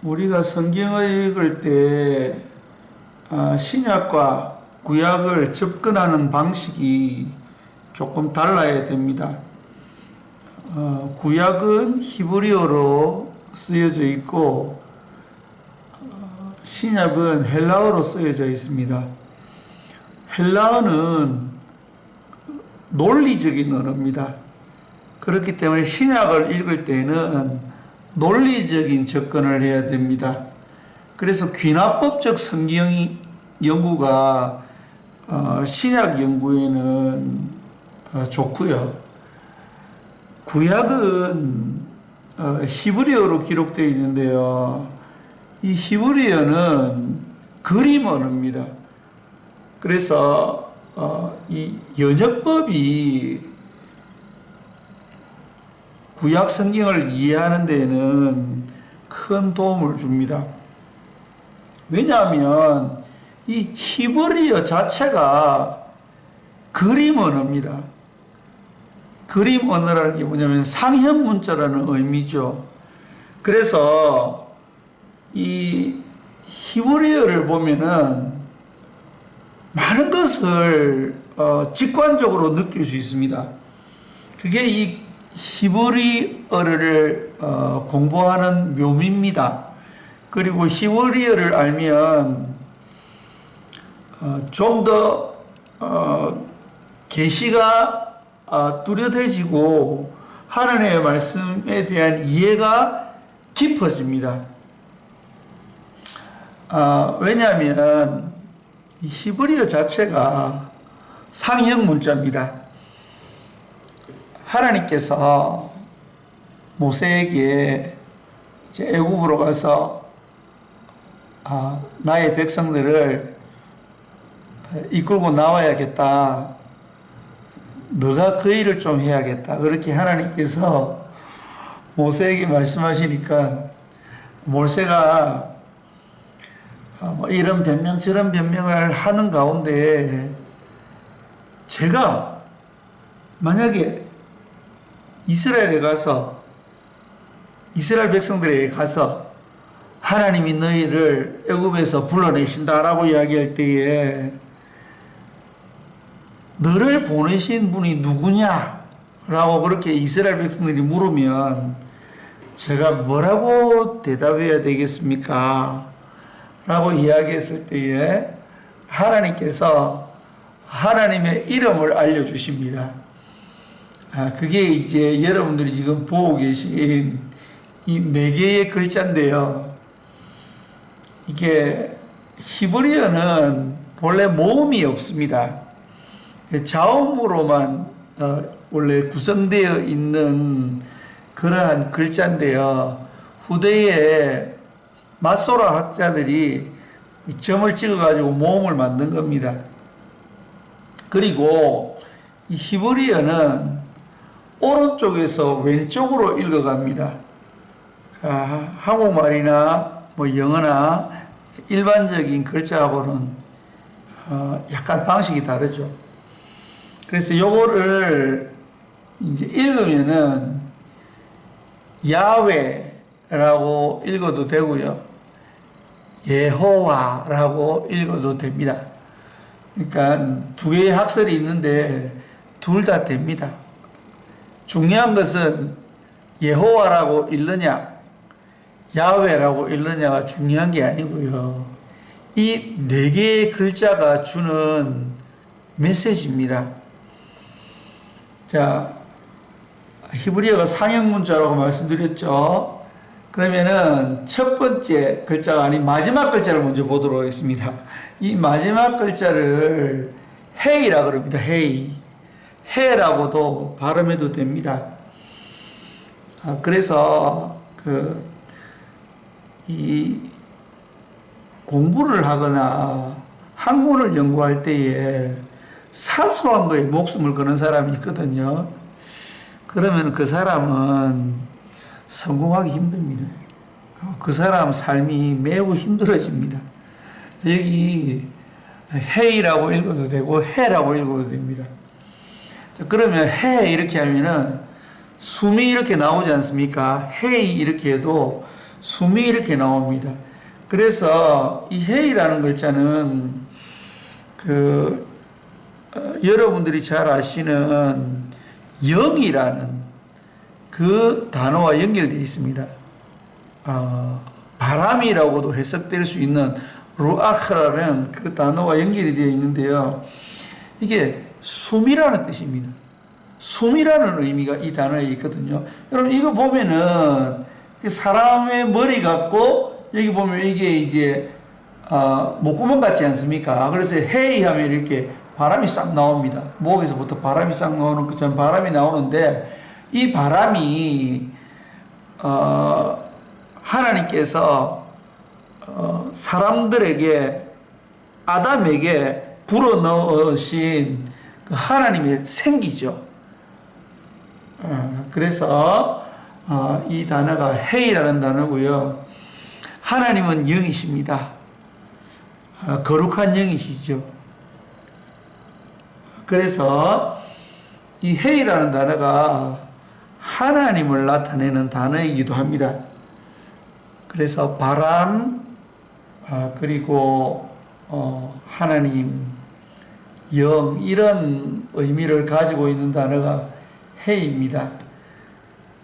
우리가 성경을 읽을 때 신약과 구약을 접근하는 방식이 조금 달라야 됩니다. 구약은 히브리어로 쓰여져 있고 신약은 헬라어로 쓰여져 있습니다. 헬라어는 논리적인 언어입니다. 그렇기 때문에 신약을 읽을 때는 논리적인 접근을 해야 됩니다. 그래서 귀납법적 성경 연구가 신약 연구에는 좋고요. 구약은 히브리어로 기록되어 있는데요. 이 히브리어는 그림 언어입니다. 그래서 이 연역법이 구약 성경을 이해하는 데에는 큰 도움을 줍니다. 왜냐하면 이 히브리어 자체가 그림 언어입니다. 그림 언어라는 게 뭐냐면 상형 문자라는 의미죠. 그래서 이 히브리어를 보면은 많은 것을 직관적으로 느낄 수 있습니다. 그게 이 히브리어를 공부하는 묘미입니다. 그리고 히브리어를 알면 좀 더 계시가 뚜렷해지고 하나님의 말씀에 대한 이해가 깊어집니다. 왜냐하면 이 히브리어 자체가 상형 문자입니다. 하나님께서 모세에게 이제 애굽으로 가서 나의 백성들을 이끌고 나와야겠다. 너가 그 일을 좀 해야겠다. 그렇게 하나님께서 모세에게 말씀하시니까 모세가 이런 변명 저런 변명을 하는 가운데 제가 만약에 이스라엘 백성들에게 가서 하나님이 너희를 애굽에서 불러내신다라고 이야기할 때에 너를 보내신 분이 누구냐라고 그렇게 이스라엘 백성들이 물으면 제가 뭐라고 대답해야 되겠습니까? 라고 이야기했을 때에 하나님께서 하나님의 이름을 알려주십니다. 그게 이제 여러분들이 지금 보고 계신 이 4개의 글자인데요. 이게 히브리어는 본래 모음이 없습니다. 자음으로만 원래 구성되어 있는 그러한 글자인데요. 후대에 마소라 학자들이 점을 찍어가지고 모음을 만든 겁니다. 그리고 이 히브리어는 오른쪽에서 왼쪽으로 읽어갑니다. 한국말이나 영어나 일반적인 글자하고는 약간 방식이 다르죠. 그래서 요거를 이제 읽으면은 야훼라고 읽어도 되고요. 예호와라고 읽어도 됩니다. 그러니까 2개의 학설이 있는데 둘 다 됩니다. 중요한 것은 예호와라고 읽느냐, 야훼라고 읽느냐가 중요한 게 아니고요. 이 4개의 글자가 주는 메시지입니다. 자, 히브리어가 상형 문자라고 말씀드렸죠. 그러면은 첫 번째 글자가 아닌 마지막 글자를 먼저 보도록 하겠습니다. 이 마지막 글자를 헤이라 그럽니다. 헤이. 헤라고도 발음해도 됩니다. 그래서 이 공부를 하거나 학문을 연구할 때에 사소한 거에 목숨을 거는 사람이 있거든요. 그러면 그 사람은 성공하기 힘듭니다. 그 사람 삶이 매우 힘들어집니다. 여기 헤이라고 읽어도 되고 해라고 읽어도 됩니다. 자, 그러면 해 이렇게 하면은 숨이 이렇게 나오지 않습니까? 헤이 이렇게 해도 숨이 이렇게 나옵니다. 그래서 이 헤이라는 글자는 여러분들이 잘 아시는 영이라는 그 단어와 연결되어 있습니다. 바람이라고도 해석될 수 있는 루아흐라는 그 단어와 연결이 되어 있는데요. 이게 숨이라는 뜻입니다. 숨이라는 의미가 이 단어에 있거든요. 여러분 이거 보면은 사람의 머리 같고 여기 보면 이게 이제 목구멍 같지 않습니까? 그래서 헤이 하면 이렇게 바람이 싹 나옵니다. 목에서부터 바람이 싹 나오는 것처럼 바람이 나오는데 이 바람이 하나님께서 사람들에게 아담에게 불어넣으신 그 하나님의 생기죠. 그래서 이 단어가 헤이라는 단어고요. 하나님은 영이십니다. 거룩한 영이시죠. 그래서 이 헤이라는 단어가 하나님을 나타내는 단어이기도 합니다. 그래서 바람, 그리고 하나님, 영, 이런 의미를 가지고 있는 단어가 헤이입니다.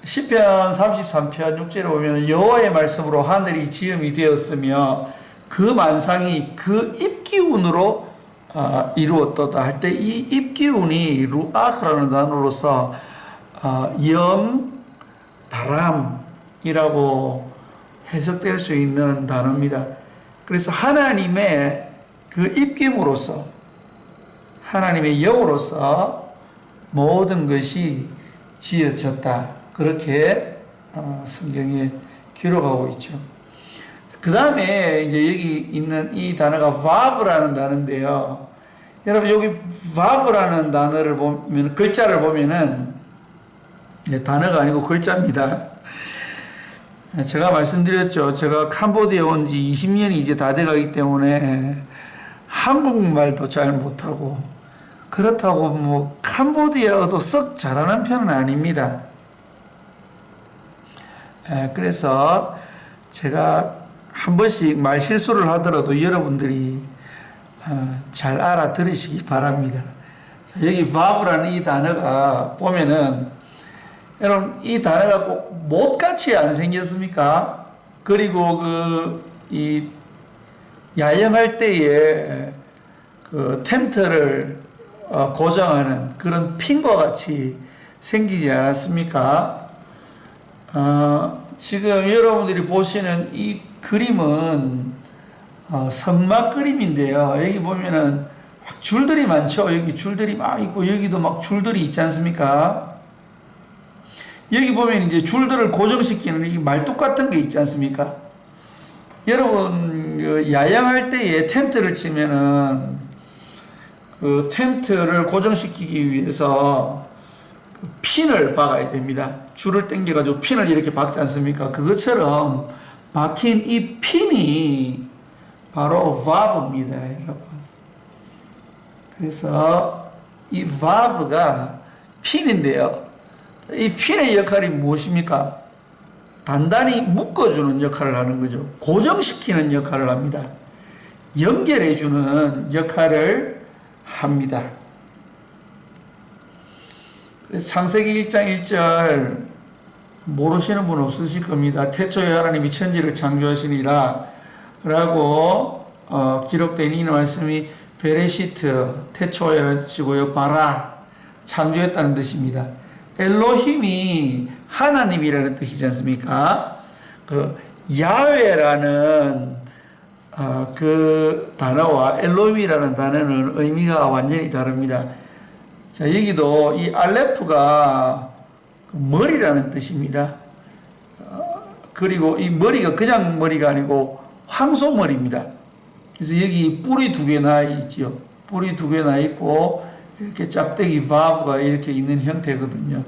시편 33편 6절에 보면 여호와의 말씀으로 하늘이 지음이 되었으며 그 만상이 그 입기운으로 이루었도다 할 때 이 입기운이 루아흐라는 단어로서 영, 바람이라고 해석될 수 있는 단어입니다. 그래서 하나님의 그 입김으로서 하나님의 영으로서 모든 것이 지어졌다. 그렇게 성경에 기록하고 있죠. 그 다음에 이제 여기 있는 이 단어가 바브라는 단어인데요. 여러분 여기 바브라는 단어를 보면 글자를 보면은 단어가 아니고 글자입니다. 제가 말씀드렸죠. 제가 캄보디아에 온 지 20년이 이제 다 돼가기 때문에 한국말도 잘 못하고 그렇다고 뭐 캄보디아어도 썩 잘하는 편은 아닙니다. 그래서 제가 한 번씩 말 실수를 하더라도 여러분들이 잘 알아들으시기 바랍니다. 여기 바브라는 이 단어가 보면은 여러분 이 단어가 꼭 못같이 안 생겼습니까? 그리고 이 야영할 때에 그 텐트를 고정하는 그런 핀과 같이 생기지 않았습니까? 지금 여러분들이 보시는 이 그림은 성막 그림인데요. 여기 보면은 줄들이 많죠. 여기 줄들이 막 있고 여기도 막 줄들이 있지 않습니까? 여기 보면 이제 줄들을 고정시키는 이 말뚝 같은 게 있지 않습니까? 여러분 야영할 때에 텐트를 치면은 그 텐트를 고정시키기 위해서 핀을 박아야 됩니다. 줄을 당겨가지고 핀을 이렇게 박지 않습니까? 그것처럼 박힌 이 핀이 바로 바브입니다, 여러분. 그래서 이 바브가 핀인데요. 이 핀의 역할이 무엇입니까? 단단히 묶어주는 역할을 하는 거죠. 고정시키는 역할을 합니다. 연결해주는 역할을 합니다. 창세기 1장 1절 모르시는 분 없으실 겁니다. 태초에 하나님이 천지를 창조하시니라 라고 기록된 이 말씀이 베레시트, 태초에라는 뜻이고요. 바라, 창조했다는 뜻입니다. 엘로힘이 하나님이라는 뜻이지 않습니까? 그 야훼라는 그 단어와 엘로힘이라는 단어는 의미가 완전히 다릅니다. 자, 여기도 이 알레프가 머리라는 뜻입니다. 그리고 이 머리가 그냥 머리가 아니고 황소머리입니다. 그래서 여기 뿔이 두 개 나 있지요. 뿔이 두 개 나 있고 이렇게 짝대기 바브가 이렇게 있는 형태거든요.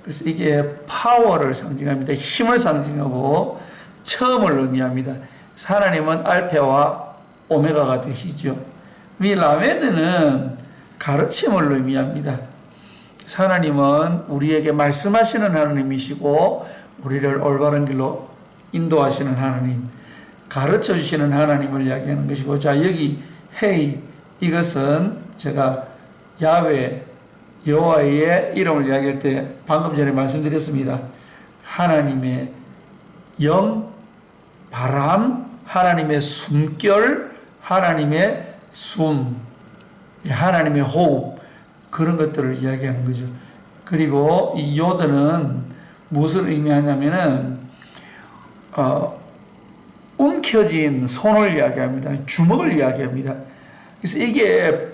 그래서 이게 파워를 상징합니다. 힘을 상징하고 처음을 의미합니다. 하나님은 알파와 오메가가 되시죠. 이 라메드는 가르침을 의미합니다. 하나님은 우리에게 말씀하시는 하나님이시고 우리를 올바른 길로 인도하시는 하나님, 가르쳐 주시는 하나님을 이야기하는 것이고, 자, 여기 헤이, 이것은 제가 야훼, 여호와의 이름을 이야기할 때 방금 전에 말씀드렸습니다. 하나님의 영, 바람, 하나님의 숨결, 하나님의 숨, 하나님의 호흡, 그런 것들을 이야기하는 거죠. 그리고 이 요드는 무엇을 의미하냐면은 움켜진 손을 이야기합니다. 주먹을 이야기합니다. 그래서 이게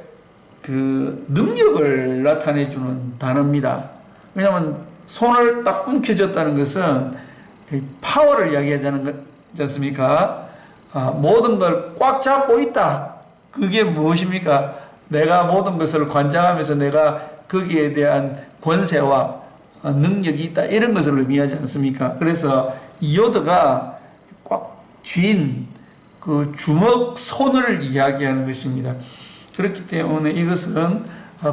그 능력을 나타내주는 단어입니다. 왜냐하면 손을 딱 움켜졌다는 것은 파워를 이야기하자는 거지 않습니까? 모든 걸 꽉 잡고 있다. 그게 무엇입니까? 내가 모든 것을 관장하면서 내가 거기에 대한 권세와 능력이 있다. 이런 것을 의미하지 않습니까? 그래서 이 요드가 꽉 쥔 그 주먹 손을 이야기하는 것입니다. 그렇기 때문에 이것은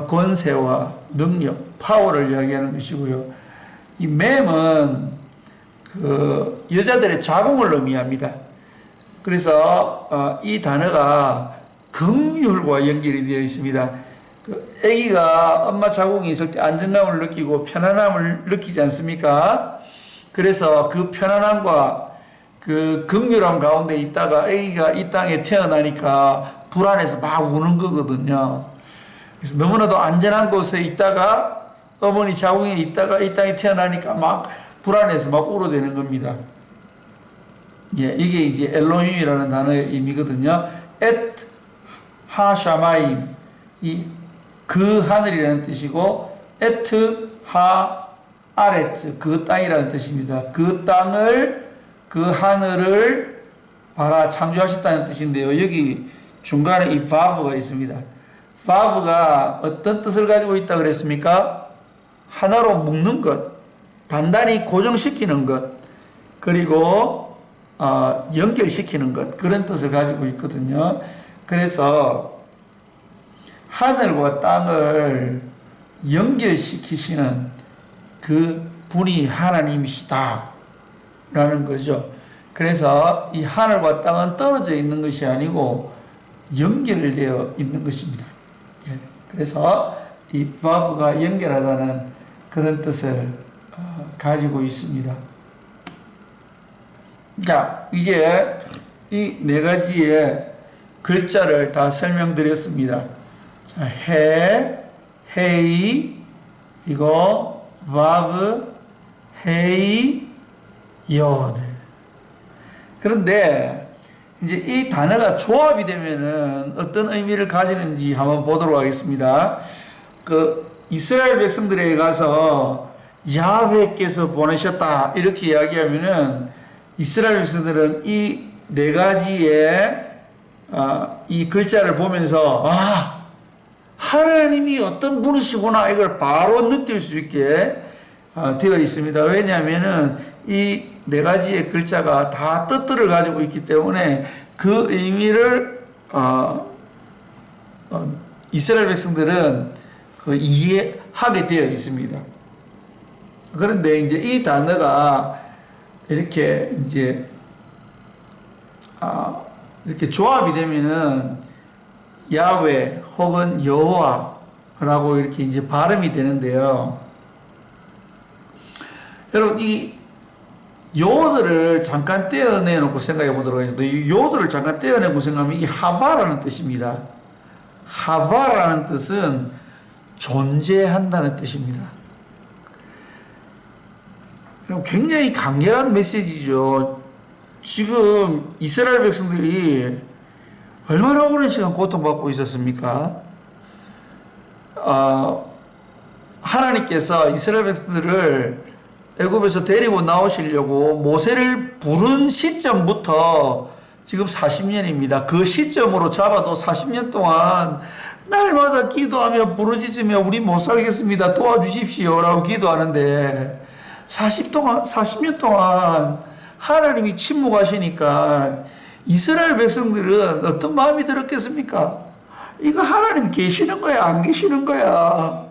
권세와 능력, 파워를 이야기하는 것이고요. 이 맴은 그 여자들의 자궁을 의미합니다. 그래서 이 단어가 긍휼과 연결이 되어 있습니다. 그 아기가 엄마 자궁에 있을 때 안정감을 느끼고 편안함을 느끼지 않습니까? 그래서 그 편안함과 그 긍휼함 가운데 있다가 아기가 이 땅에 태어나니까 불안해서 막 우는 거거든요. 그래서 너무나도 안전한 곳에 있다가 어머니 자궁에 있다가 이 땅에 태어나니까 막 불안해서 막 울어대는 겁니다. 예, 이게 이제 엘로힘이라는 단어의 의미거든요. 엣 하샤마임, 이 그 하늘이라는 뜻이고, 에트 하 아레츠, 그 땅이라는 뜻입니다. 그 땅을, 그 하늘을 바라 창조하셨다는 뜻인데요. 여기 중간에 이 바브가 있습니다. 바브가 어떤 뜻을 가지고 있다고 그랬습니까? 하나로 묶는 것, 단단히 고정시키는 것, 그리고 연결시키는 것, 그런 뜻을 가지고 있거든요. 그래서 하늘과 땅을 연결시키시는 그 분이 하나님이시다 라는 거죠. 그래서 이 하늘과 땅은 떨어져 있는 것이 아니고 연결되어 있는 것입니다. 예. 그래서 이 바브가 연결하다는 그런 뜻을 가지고 있습니다. 자, 이제 이 네 가지의 글자를 다 설명드렸습니다. 자, 헤이, 이거 바브, 헤이, 요드. 그런데 이제 이 단어가 조합이 되면은 어떤 의미를 가지는지 한번 보도록 하겠습니다. 그 이스라엘 백성들에게 가서 야훼께서 보내셨다 이렇게 이야기하면은 이스라엘 백성들은 이 네 가지의 이 글자를 보면서 하나님이 어떤 분이시구나 이걸 바로 느낄 수 있게 되어 있습니다. 왜냐하면은 이 네 가지의 글자가 다 뜻들을 가지고 있기 때문에 그 의미를 이스라엘 백성들은 이해하게 되어 있습니다. 그런데 이제 이 단어가 이렇게 이제 이렇게 조합이 되면은 야훼 혹은 여호와라고 이렇게 이제 발음이 되는데요. 여러분 이 요드를 잠깐 떼어내 놓고 생각해 보도록 하겠습니다. 이 요드를 잠깐 떼어내고 생각하면 이 하바라는 뜻입니다. 하바라는 뜻은 존재한다는 뜻입니다. 굉장히 강렬한 메시지죠. 지금 이스라엘 백성들이 얼마나 오랜 시간 고통받고 있었습니까? 하나님께서 이스라엘 백성들을 애굽에서 데리고 나오시려고 모세를 부른 시점부터 지금 40년입니다. 그 시점으로 잡아도 40년 동안 날마다 기도하며 부르짖으며 우리 못 살겠습니다. 도와주십시오 라고 기도하는데 40년 동안 하나님이 침묵하시니까 이스라엘 백성들은 어떤 마음이 들었겠습니까? 이거 하나님 계시는 거야 안 계시는 거야?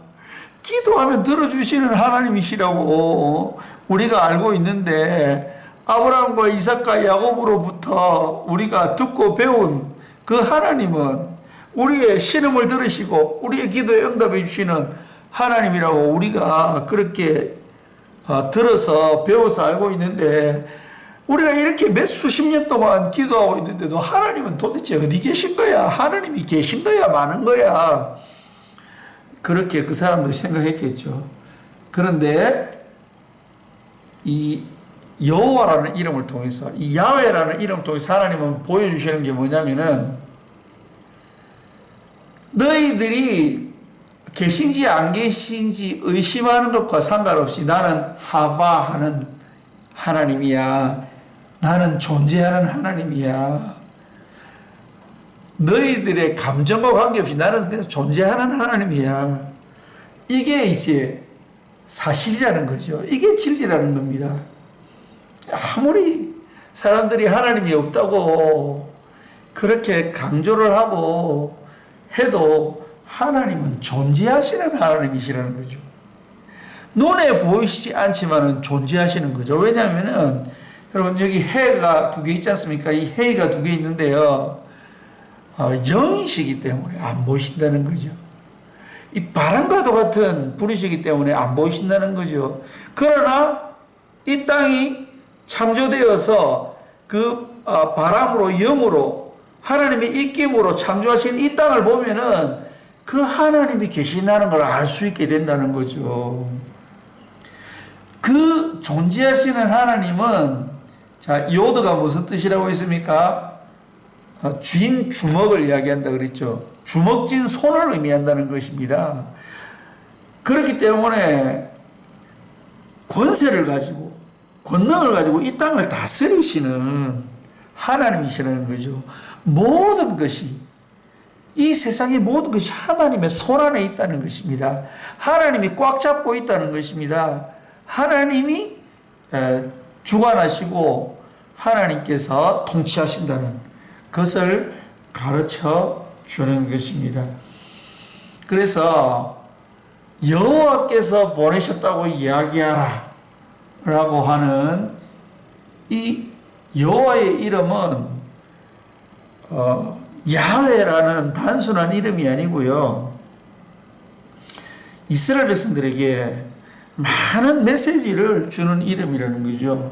기도하면 들어주시는 하나님이시라고 우리가 알고 있는데 아브라함과 이삭과 야곱으로부터 우리가 듣고 배운 그 하나님은 우리의 신음을 들으시고 우리의 기도에 응답해 주시는 하나님이라고 우리가 그렇게 들어서 배워서 알고 있는데, 우리가 이렇게 몇 수십 년 동안 기도하고 있는데도 하나님은 도대체 어디 계신 거야? 하나님이 계신 거야? 많은 거야? 그렇게 그 사람도 생각했겠죠. 그런데 이 여호와라는 이름을 통해서, 이 야훼라는 이름을 통해서 하나님은 보여주시는 게 뭐냐면은, 너희들이 계신지 안 계신지 의심하는 것과 상관없이 나는 하바하는 하나님이야. 나는 존재하는 하나님이야. 너희들의 감정과 관계없이 나는 그냥 존재하는 하나님이야. 이게 이제 사실이라는 거죠. 이게 진리라는 겁니다. 아무리 사람들이 하나님이 없다고 그렇게 강조를 하고 해도 하나님은 존재하시는 하나님이시라는 거죠. 눈에 보이시지 않지만은 존재하시는 거죠. 왜냐하면은 여러분, 여기 해가 두 개 있지 않습니까? 이 해가 두 개 있는데요, 영이시기 때문에 안 보이신다는 거죠. 이 바람과도 같은 불이시기 때문에 안 보이신다는 거죠. 그러나 이 땅이 창조되어서 그 바람으로, 영으로, 하나님의 입김으로 창조하신 이 땅을 보면은 그 하나님이 계신다는 걸 알 수 있게 된다는 거죠. 그 존재하시는 하나님은, 자, 요드가 무슨 뜻이라고 했습니까? 쥔 주먹을 이야기한다 그랬죠. 주먹진 손을 의미한다는 것입니다. 그렇기 때문에 권세를 가지고, 권능을 가지고 이 땅을 다스리시는 하나님이시라는 거죠. 모든 것이, 이 세상의 모든 것이 하나님의 손 안에 있다는 것입니다. 하나님이 꽉 잡고 있다는 것입니다. 하나님이 주관하시고 하나님께서 통치하신다는 것을 가르쳐 주는 것입니다. 그래서 여호와께서 보내셨다고 이야기하라 라고 하는 이 여호와의 이름은 야훼라는 단순한 이름이 아니고요, 이스라엘 백성들에게 많은 메시지를 주는 이름이라는 거죠.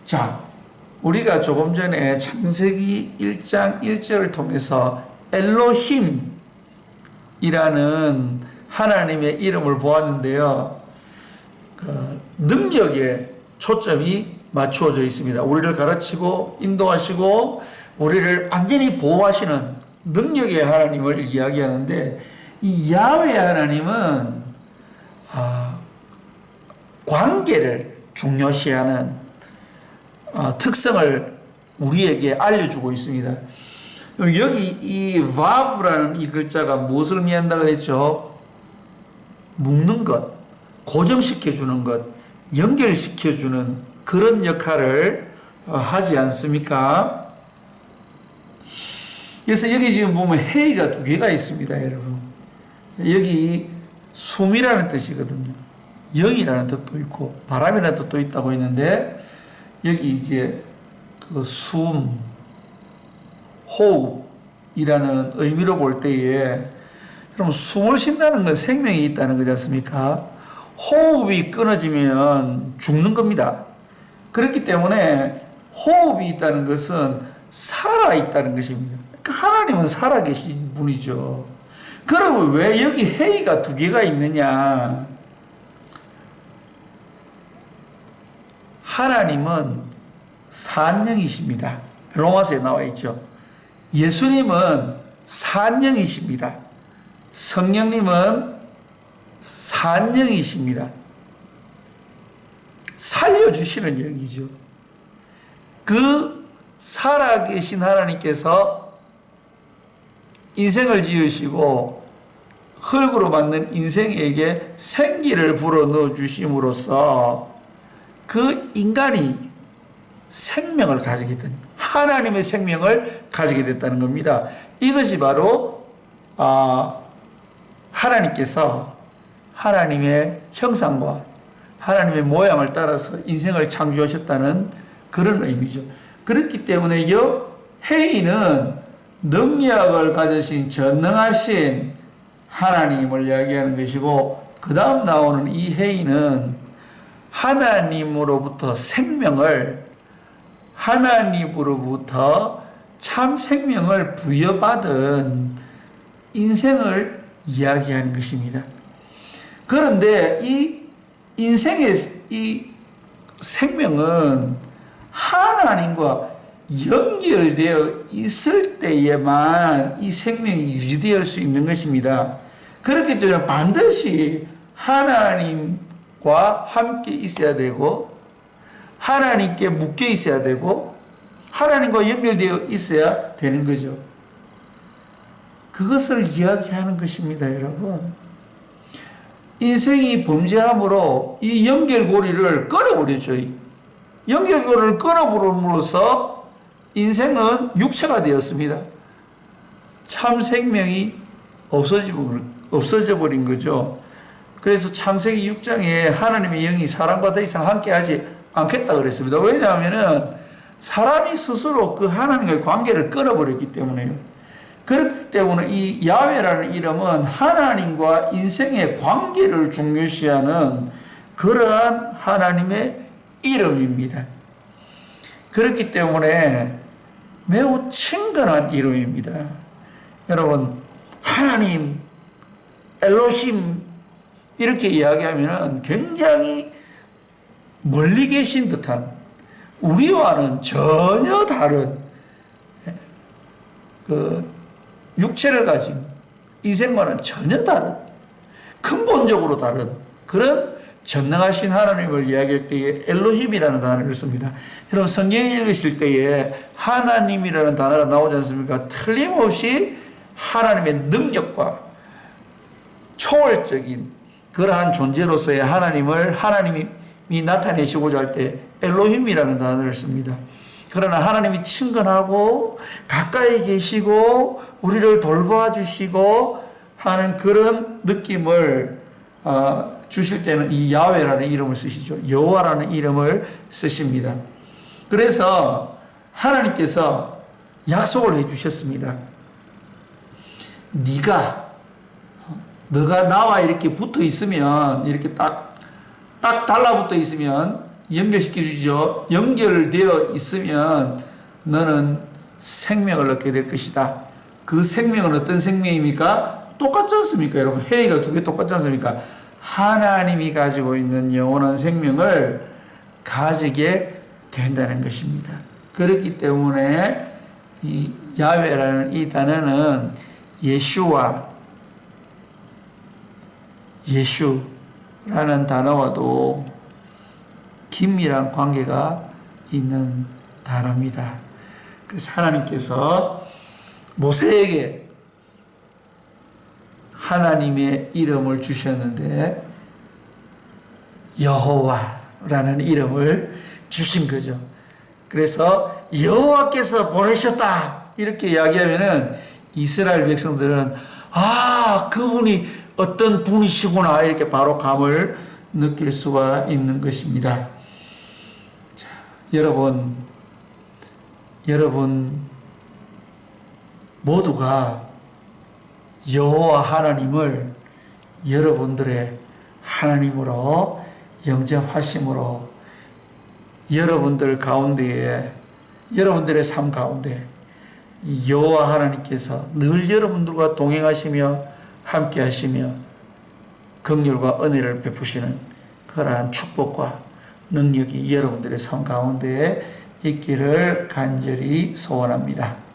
자, 우리가 조금 전에 창세기 1장 1절을 통해서 엘로힘이라는 하나님의 이름을 보았는데요, 그 능력에 초점이 맞추어져 있습니다. 우리를 가르치고 인도하시고 우리를 완전히 보호하시는 능력의 하나님을 이야기하는데, 이 야훼 하나님은 관계를 중요시하는 특성을 우리에게 알려주고 있습니다. 여기 이 바브라는 이 글자가 무엇을 의미한다 그랬죠? 묶는 것, 고정시켜주는 것, 연결시켜주는 그런 역할을 하지 않습니까? 그래서 여기 지금 보면 해가 두 개가 있습니다, 여러분. 여기 숨이라는 뜻이거든요. 영이라는 뜻도 있고 바람이라는 뜻도 있다고 했는데, 여기 이제 그 숨, 호흡이라는 의미로 볼 때에, 그럼 숨을 쉰다는 건 생명이 있다는 거지 않습니까? 호흡이 끊어지면 죽는 겁니다. 그렇기 때문에 호흡이 있다는 것은 살아있다는 것입니다. 그러니까 하나님은 살아계신 분이죠. 그러면 왜 여기 해가 두 개가 있느냐? 하나님은 산영이십니다. 로마서에 나와 있죠. 예수님은 산영이십니다. 성령님은 산영이십니다. 살려주시는 영이죠. 그 살아계신 하나님께서 인생을 지으시고 흙으로 만든 인생에게 생기를 불어넣어 주심으로써 그 인간이 생명을 가지게 된, 하나님의 생명을 가지게 됐다는 겁니다. 이것이 바로 하나님께서 하나님의 형상과 하나님의 모양을 따라서 인생을 창조하셨다는 그런 의미죠. 그렇기 때문에 이 해인은 능력을 가지신 전능하신 하나님을 이야기하는 것이고, 그 다음 나오는 이 해인은 하나님으로부터 생명을, 하나님으로부터 참 생명을 부여받은 인생을 이야기하는 것입니다. 그런데 이 인생의 이 생명은 하나님과 연결되어 있을 때에만 이 생명이 유지되어 수 있는 것입니다. 그렇기 때문에 반드시 하나님과 함께 있어야 되고, 하나님께 묶여 있어야 되고, 하나님과 연결되어 있어야 되는 거죠. 그것을 이야기하는 것입니다, 여러분. 인생이 범죄함으로 이 연결고리를 끊어버렸죠. 연결고리를 끊어버림으로써 인생은 육체가 되었습니다. 참 생명이 없어져 버린 거죠. 그래서 창세기 6장에 하나님의 영이 사람과 더 이상 함께하지 않겠다 그랬습니다. 왜냐하면 사람이 스스로 그 하나님과의 관계를 끊어버렸기 때문에요. 그렇기 때문에 이 야훼라는 이름은 하나님과 인생의 관계를 중요시하는 그러한 하나님의 이름입니다. 그렇기 때문에 매우 친근한 이름입니다. 여러분, 하나님, 엘로힘 이렇게 이야기하면 굉장히 멀리 계신 듯한, 우리와는 전혀 다른 그 육체를 가진, 인생과는 전혀 다른, 근본적으로 다른 그런 전능하신 하나님을 이야기할 때에 엘로힘이라는 단어를 씁니다. 여러분, 성경 읽으실 때에 하나님이라는 단어가 나오지 않습니까? 틀림없이 하나님의 능력과 초월적인 그러한 존재로서의 하나님이 나타내시고자 할 때 엘로힘이라는 단어를 씁니다. 그러나 하나님이 친근하고 가까이 계시고 우리를 돌봐 주시고 하는 그런 느낌을 주실 때는 이 야훼라는 이름을 쓰시죠. 여호와라는 이름을 쓰십니다. 그래서 하나님께서 약속을 해 주셨습니다. 너가 나와 이렇게 붙어 있으면, 이렇게 딱 달라붙어 있으면, 연결시켜 주죠. 연결되어 있으면 너는 생명을 얻게 될 것이다. 그 생명은 어떤 생명입니까? 똑같지 않습니까? 여러분, 해가 두 개 똑같지 않습니까? 하나님이 가지고 있는 영원한 생명을 가지게 된다는 것입니다. 그렇기 때문에 이 야훼라는 이 단어는 예슈라는 단어와도 긴밀한 관계가 있는 단어입니다. 그래서 하나님께서 모세에게 하나님의 이름을 주셨는데 여호와라는 이름을 주신 거죠. 그래서 여호와께서 보내셨다 이렇게 이야기하면은 이스라엘 백성들은 그분이 어떤 분이시구나 이렇게 바로 감을 느낄 수가 있는 것입니다. 자, 여러분 모두가 여호와 하나님을 여러분들의 하나님으로 영접하심으로 여러분들 가운데에, 여러분들의 삶 가운데 여호와 하나님께서 늘 여러분들과 동행하시며 함께 하시며 긍휼과 은혜를 베푸시는 그러한 축복과 능력이 여러분들의 삶 가운데에 있기를 간절히 소원합니다.